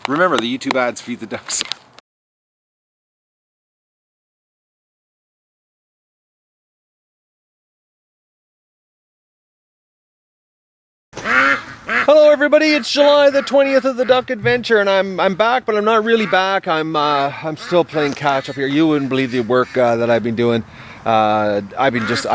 Remember, the YouTube ads feed the ducks. Hello everybody, it's July the 20th of the Duck Adventure, and I'm back, but I'm not really back. I'm still playing catch up here. You wouldn't believe the work that I've been doing. I've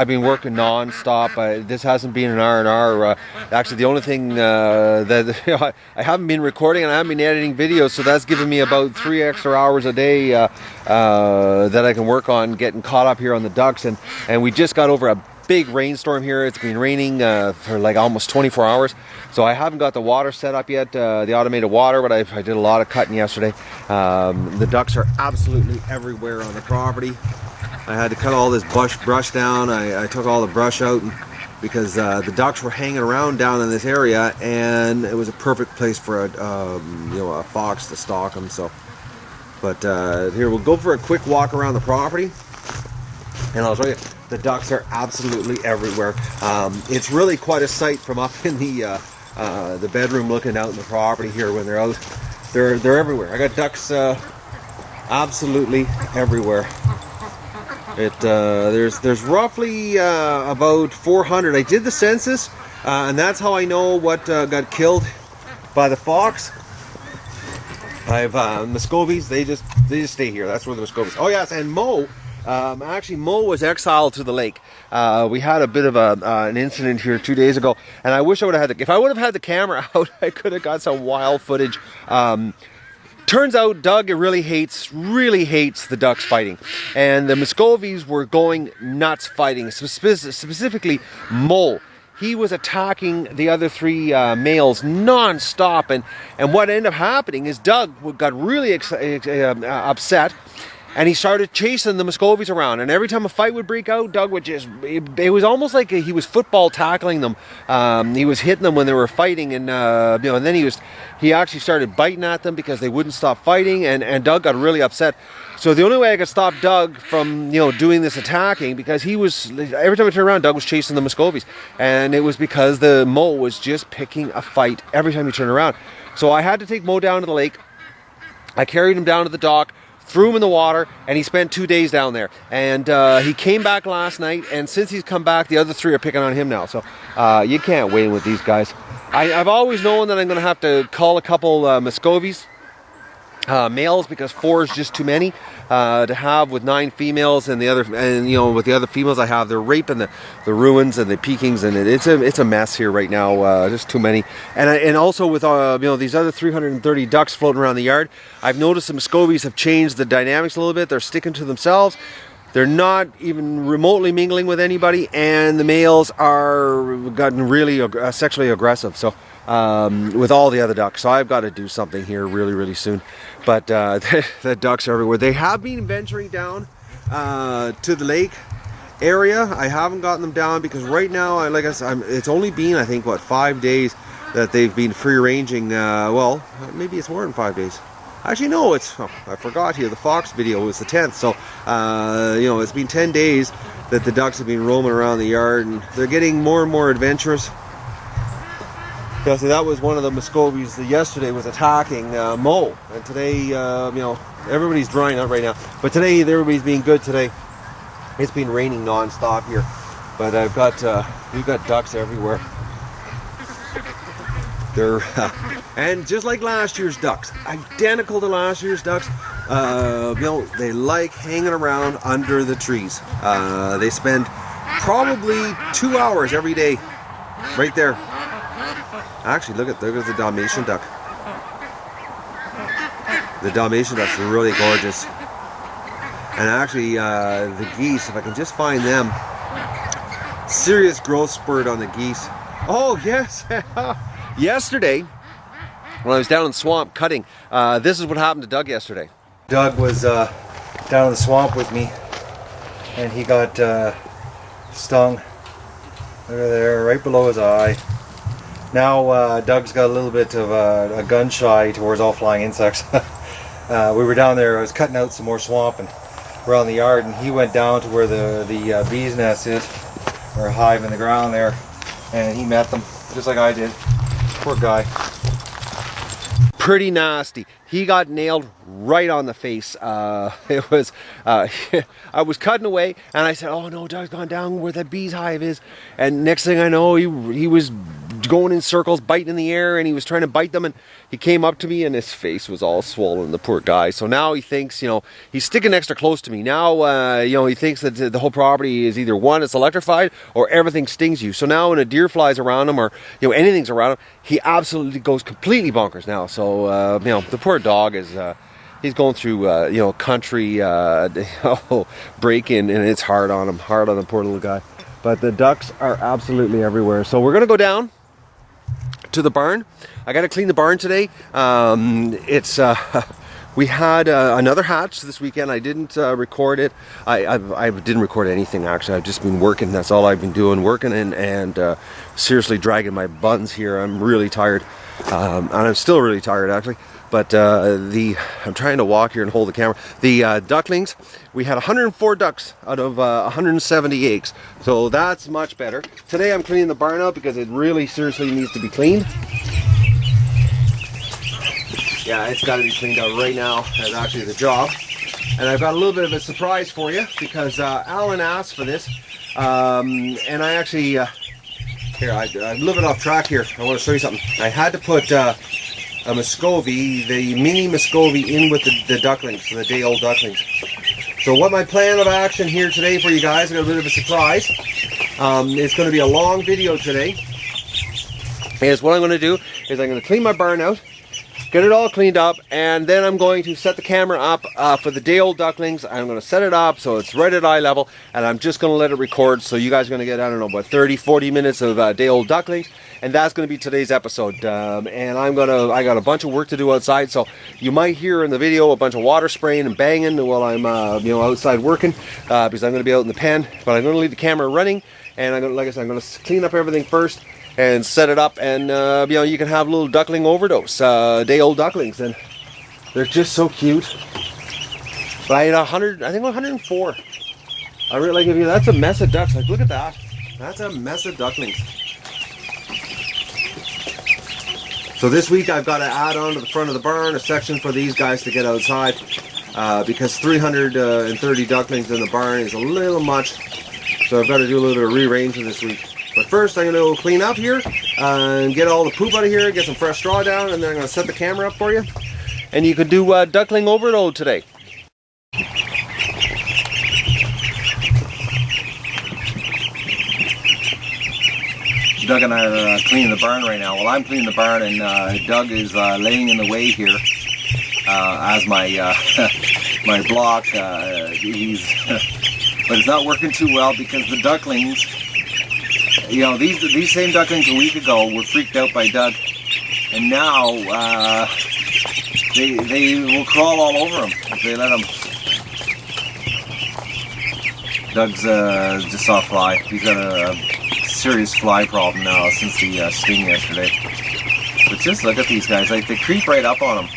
been working non-stop. This hasn't been an R&R. Actually, the only thing that I haven't been recording and I haven't been editing videos, so that's given me about 3 extra hours a day that I can work on getting caught up here on the ducks. And we just got over a big rainstorm here. It's been raining for like almost 24 hours, so I haven't got the water set up yet, the automated water, but I did a lot of cutting yesterday. The ducks are absolutely everywhere on the property. I had to cut all this brush down. I took all the brush out because the ducks were hanging around down in this area, and it was a perfect place for a fox to stalk them. So, but here we'll go for a quick walk around the property, and I'll show you. The ducks are absolutely everywhere. It's really quite a sight from up in the bedroom, looking out in the property here when they're out. They're everywhere. I got ducks absolutely everywhere. There's roughly about 400. I did the census, and that's how I know what got killed by the fox. I have Muscovies. They just stay here. That's where the Muscovies. Oh yes, and Moe. Actually, Moe was exiled to the lake. We had a bit of an incident here 2 days ago, and I wish I would have had if I would have had the camera out, I could have got some wild footage. Turns out Doug really hates the ducks fighting, and the Muscovies were going nuts fighting. Specifically, Moe. He was attacking the other three males non-stop, and what ended up happening is Doug got really upset. And he started chasing the Muscovies around, and every time a fight would break out, Doug would it was almost like he was football tackling them. He was hitting them when they were fighting, and and then he actually started biting at them because they wouldn't stop fighting, and Doug got really upset. So the only way I could stop Doug from doing this attacking, because every time I turned around, Doug was chasing the Muscovies, and it was because the Moe was just picking a fight every time he turned around. So I had to take Moe down to the lake. I carried him down to the dock, threw him in the water, and he spent 2 days down there. And he came back last night, and since he's come back, the other three are picking on him now. So you can't win with these guys. I've always known that I'm going to have to call a couple Muscovies males, because 4 is just too many to have with 9 females, and with the other females I have, they're raping the ruins and the Pekings, and it's a mess here right now. Just too many, and also with these other 330 ducks floating around the yard, I've noticed the Muscovies have changed the dynamics a little bit. They're sticking to themselves. They're not even remotely mingling with anybody, and the males are gotten really sexually aggressive. So with all the other ducks, so I've got to do something here really soon. But the ducks are everywhere. They have been venturing down to the lake area. I haven't gotten them down because right now, like I said, it's only been, I think, 5 days that they've been free ranging. Well, maybe it's more than 5 days. Actually, no, I forgot here. The fox video was the 10th. So, it's been 10 days that the ducks have been roaming around the yard, and they're getting more and more adventurous. Yeah, so that was one of the Muscovies that yesterday was attacking Moe, and today, everybody's drying out right now. But today, everybody's being good today. It's been raining non-stop here, but we've got ducks everywhere. They're and just like last year's ducks, identical to last year's ducks. They like hanging around under the trees. They spend probably 2 hours every day right there. Actually, look at the Dalmatian duck. The Dalmatian ducks are really gorgeous. And actually, the geese, if I can just find them, serious growth spurt on the geese. Oh, yes. Yesterday, when I was down in the swamp cutting, this is what happened to Doug yesterday. Doug was down in the swamp with me, and he got stung. Look at there, right below his eye. Now Doug's got a little bit of a gun shy towards all flying insects. We were down there, I was cutting out some more swamp and around the yard, and he went down to where the bee's nest is, or a hive in the ground there, and he met them, just like I did. Poor guy. Pretty nasty. he got nailed right on the face. It was, I was cutting away, and I said, "Oh no, Doug's gone down where that bee's hive is." And next thing I know, he was going in circles, biting in the air, and he was trying to bite them. And he came up to me, and his face was all swollen. The poor guy. So now he thinks, he's sticking extra close to me. Now, he thinks that the whole property is either one, it's electrified, or everything stings you. So now when a deer flies around him, or anything's around him, he absolutely goes completely bonkers now. So the poor dog is. He's going through, country break-in, and it's hard on him, hard on the poor little guy. But the ducks are absolutely everywhere. So we're going to go down to the barn. I got to clean the barn today. We had another hatch this weekend. I didn't record it. I didn't record anything, actually. I've just been working. That's all I've been doing, working and seriously dragging my buns here. I'm really tired. And I'm still really tired, actually. But I'm trying to walk here and hold the camera. The ducklings, we had 104 ducks out of 170 eggs. So that's much better. Today I'm cleaning the barn out because it really seriously needs to be cleaned. Yeah, it's got to be cleaned out right now. That's actually the job. And I've got a little bit of a surprise for you because Alan asked for this. And I actually, here, I'm a little bit off track here. I want to show you something. I had to put a Muscovy, the mini Muscovy, in with the ducklings, the day-old ducklings. So what my plan of action here today for you guys, I got a bit of a surprise. It's going to be a long video today. Is what I'm going to do is I'm going to clean my barn out, get it all cleaned up, and then I'm going to set the camera up for the day-old ducklings. I'm going to set it up so it's right at eye level, and I'm just going to let it record. So you guys are going to get, I don't know, about 30-40 minutes of day-old ducklings, and that's going to be today's episode. And I got a bunch of work to do outside, so you might hear in the video a bunch of water spraying and banging while I'm outside working, because I'm going to be out in the pen. But I'm going to leave the camera running, and like I said, I'm going to clean up everything first and set it up, and you can have a little duckling overdose, day-old ducklings, and they're just so cute. But I had 104. I really like it. That's a mess of ducks. Like, look at that. That's a mess of ducklings. So this week I've got to add on to the front of the barn a section for these guys to get outside, because 330 ducklings in the barn is a little much. So I've got to do a little bit of rearranging this week. But first I'm going to clean up here and get all the poop out of here, get some fresh straw down, and then I'm going to set the camera up for you. And you could do duckling overload today. Doug and I are cleaning the barn right now. Well, I'm cleaning the barn, and Doug is laying in the way here as my my block. But it's not working too well because the ducklings, these same ducklings a week ago were freaked out by Doug, and now they will crawl all over him if they let them. Doug's just saw a fly. He's got a serious fly problem now since the sting yesterday. But just look at these guys, like they creep right up on him.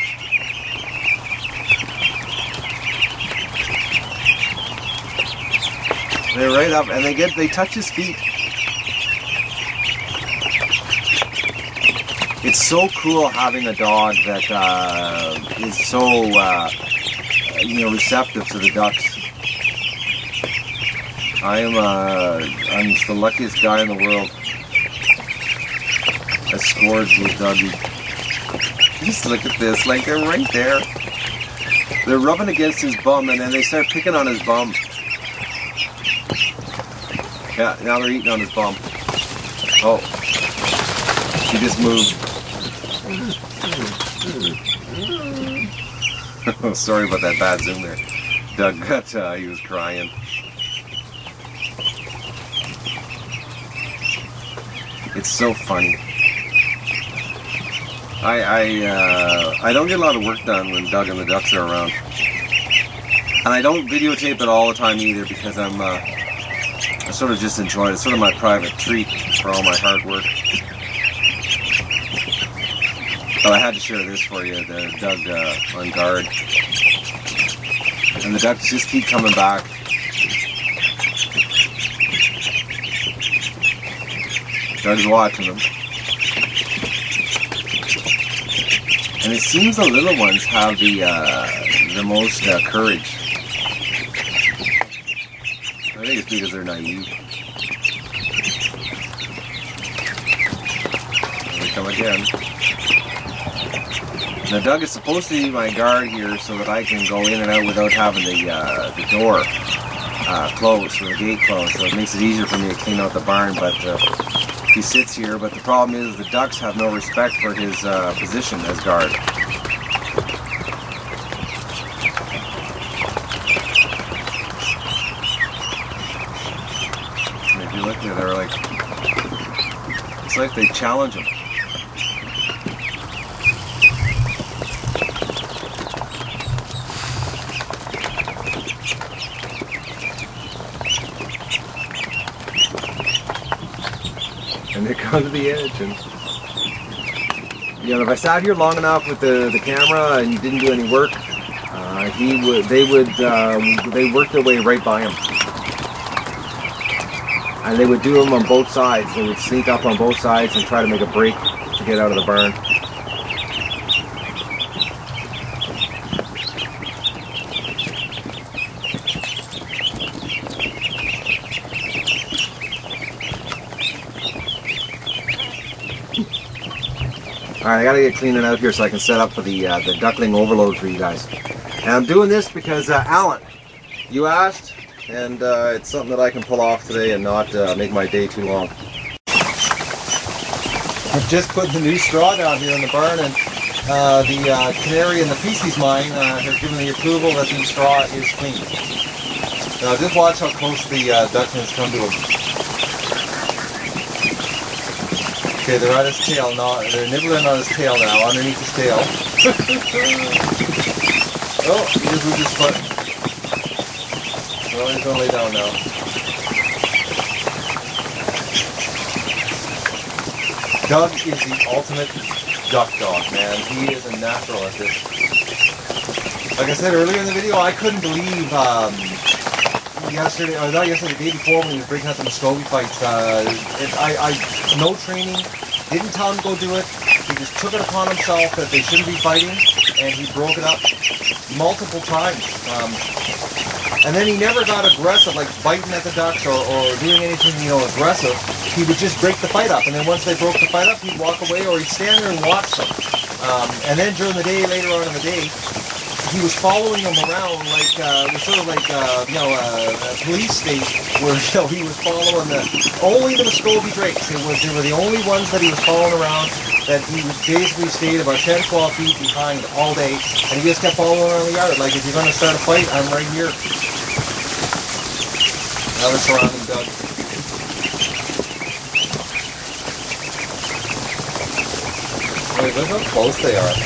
They're right up, and they touch his feet. It's so cool having a dog that is so receptive to the ducks. I'm the luckiest guy in the world. I scored with Dougie. Just look at this, like they're right there. They're rubbing against his bum, and then they start picking on his bum. Yeah, now they're eating on his bum. Oh, he just moved. Oh, sorry about that bad zoom there. Doug got, he was crying. It's so funny. I don't get a lot of work done when Doug and the ducks are around, and I don't videotape it all the time either because I sort of just enjoy it. It's sort of my private treat for all my hard work. But I had to share this for you, the Doug on guard, and the ducks just keep coming back. Doug's watching them. And it seems the little ones have the most courage. I think it's because they're naive. Here they come again. Now Doug is supposed to be my guard here so that I can go in and out without having the door closed, or the gate closed, so it makes it easier for me to clean out the barn, but he sits here. But the problem is the ducks have no respect for his position as guard. And if you look there, they're like, it's like they challenge him. And they come to the edge, and you know, if I sat here long enough with the camera and didn't do any work, they worked their way right by him, and they would do them on both sides. They would sneak up on both sides and try to make a break to get out of the barn. Alright, I gotta get cleaning out here so I can set up for the duckling overload for you guys. And I'm doing this because, Alan, you asked, and it's something that I can pull off today and not make my day too long. I've just put the new straw down here in the barn, and the canary and the feces mine have given the approval that the straw is clean. Now just watch how close the ducklings come to him. Okay, they're on his tail now. They're nibbling on his tail now, underneath his tail. Oh, he just moved his foot. Well, he's gonna lay down now. Doug is the ultimate duck dog, man. He is a natural at this. Like I said earlier in the video, I couldn't believe yesterday, or not yesterday, the day before when he was breaking out the Muscovy fights. No training, didn't tell him to go do it. He just took it upon himself that they shouldn't be fighting, and he broke it up multiple times. And then he never got aggressive, like biting at the ducks or doing anything, you know, aggressive. He would just break the fight up, and then once they broke the fight up, he'd walk away or he'd stand there and watch them. And then during the day, later on in the day, he was following them around like, it was sort of like, you know, a police state where, you know, he was following only the Muscovy drakes. They were the only ones that he was following around, that he would basically stayed about 10, 12 feet behind all day, and he just kept following around the yard. Like, if you're going to start a fight, I'm right here. Now they're surrounding Doug. Wait, look how close they are.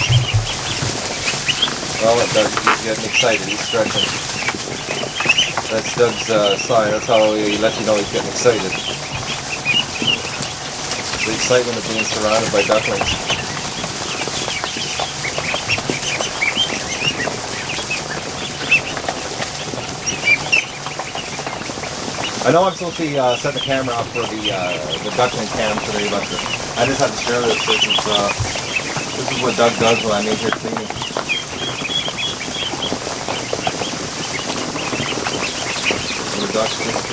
Well, Doug's getting excited. He's stretching. That's Doug's sign. That's how he lets you know he's getting excited. The excitement of being surrounded by ducklings. I know I'm supposed to be setting the camera up for the duckling cam today, but I just have to share this. This is what Doug does when I'm in here cleaning. The ducks just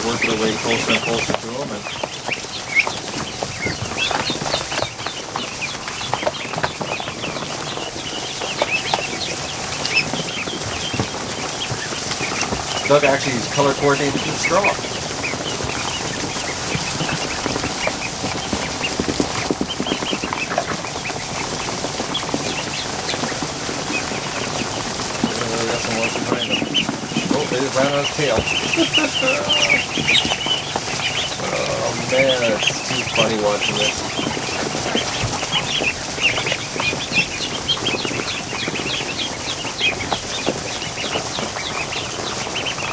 work their way closer and closer to them. Doug actually is color coordinated to the straw. Got some more behind him. Oh, they just ran on his tail. Oh man, it's too funny watching this.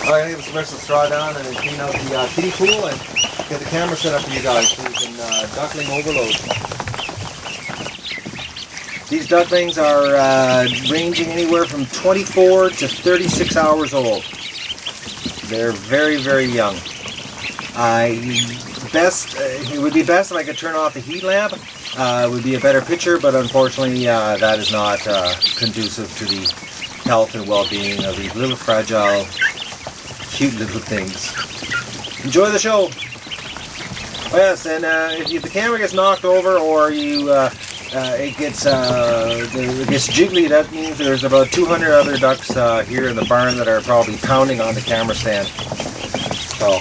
Alright, I'm going to smash the straw down and then clean out the kiddie pool and get the camera set up for you guys so we can duckling overload. These ducklings are ranging anywhere from 24 to 36 hours old. They're very, very young. It would be best if I could turn off the heat lamp, would be a better picture, but unfortunately that is not conducive to the health and well-being of these little fragile, cute little things. Enjoy the show! Oh yes, and if the camera gets knocked over or it gets jiggly, that means there's about 200 other ducks here in the barn that are probably pounding on the camera stand. So.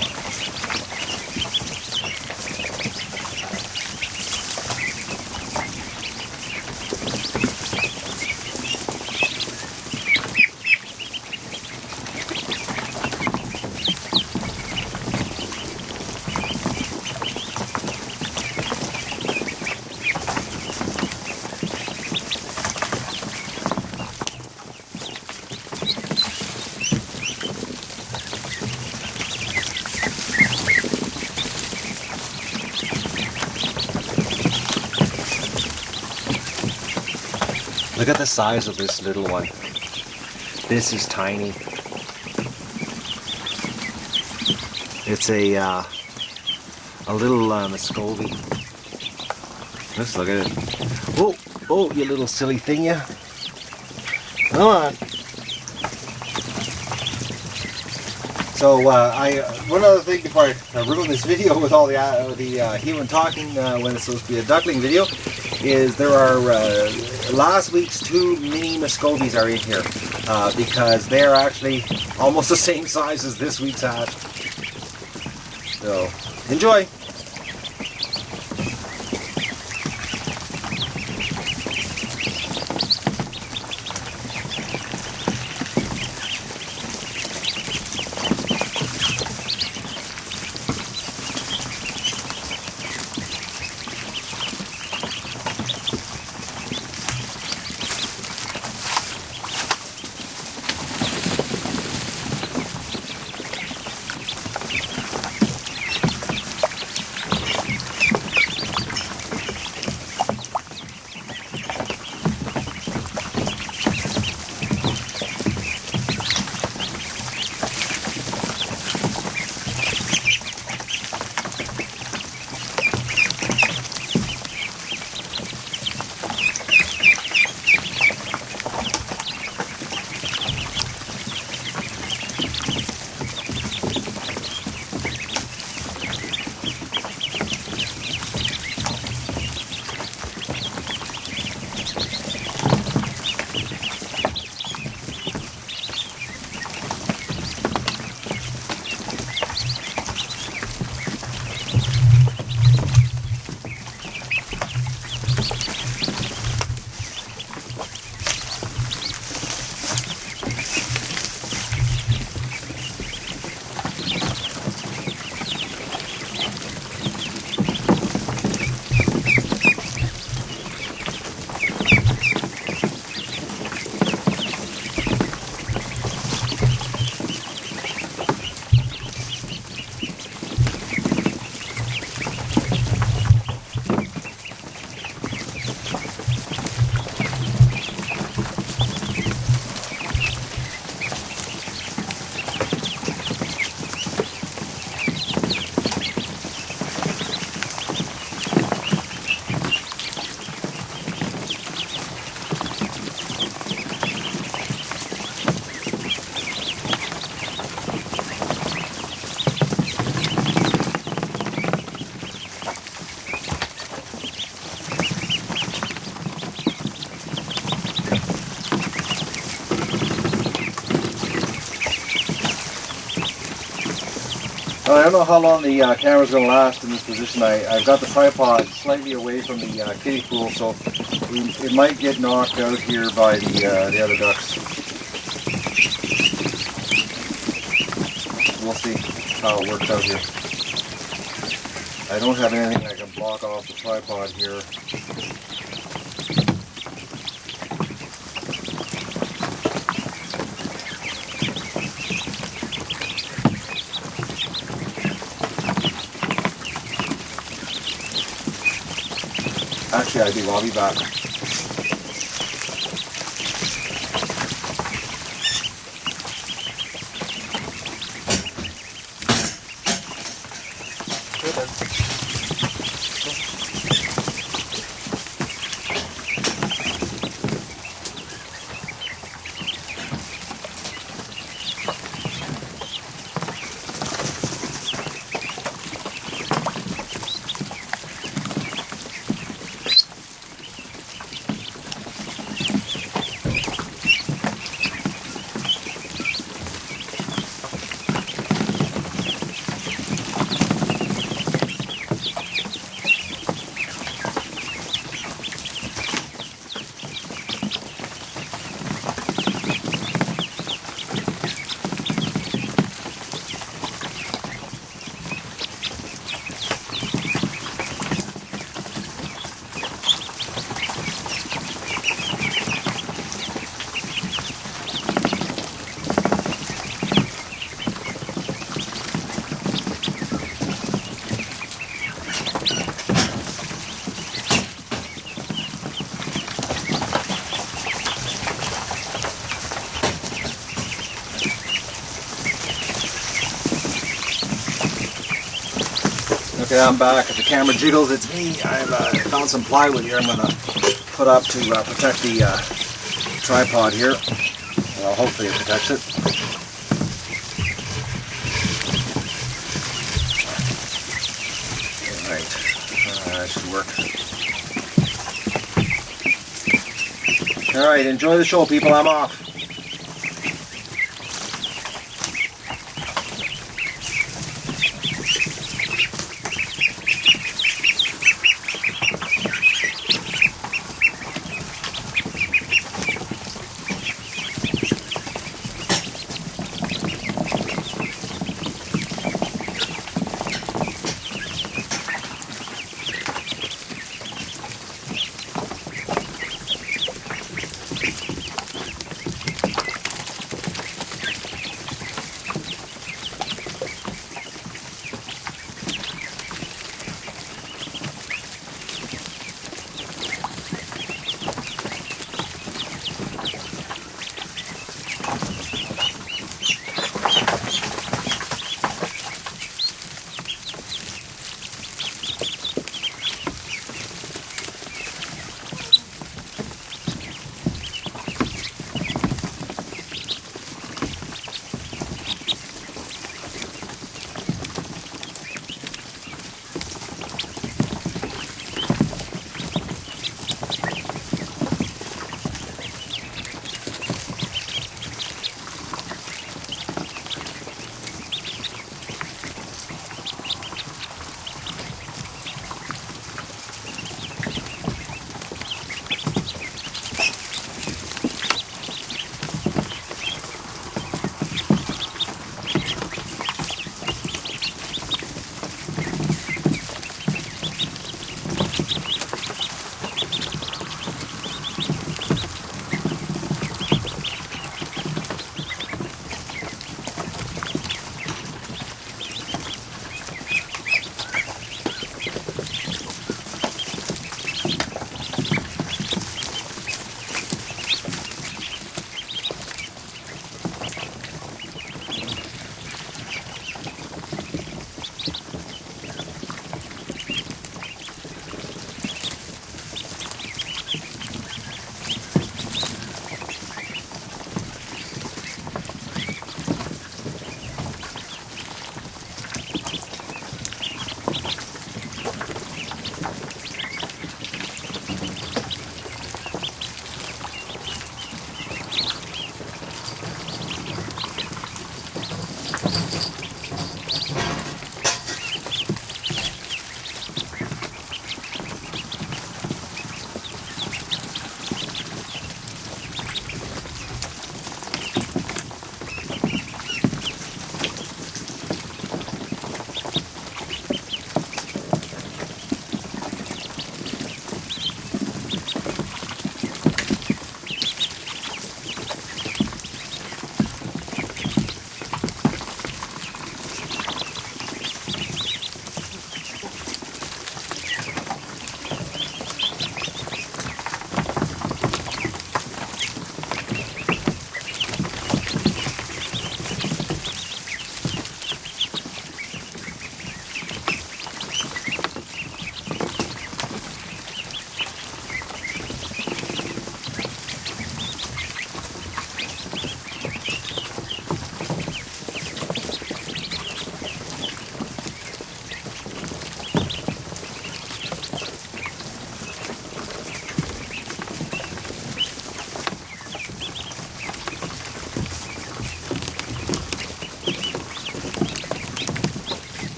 Look at the size of this little one. This is tiny. It's a little Muscovy. Let's look at it. Oh, you little silly thing, you. Come on. So one other thing before I ruin this video with all the human talking when it's supposed to be a duckling video, is there are last week's 2 mini Muscovies are in here because they are actually almost the same size as this week's hatch. So enjoy. I don't know how long the camera's going to last in this position. I've got the tripod slightly away from the kiddie pool, so it might get knocked out here by the other ducks. We'll see how it works out here. I don't have anything I can block off the tripod here. Actually, I do. I'll be back. Okay, I'm back. If the camera jiggles, it's me. I've found some plywood here I'm going to put up to protect the tripod here. Well, hopefully it protects it. Alright, that should work. Alright, enjoy the show, people. I'm off.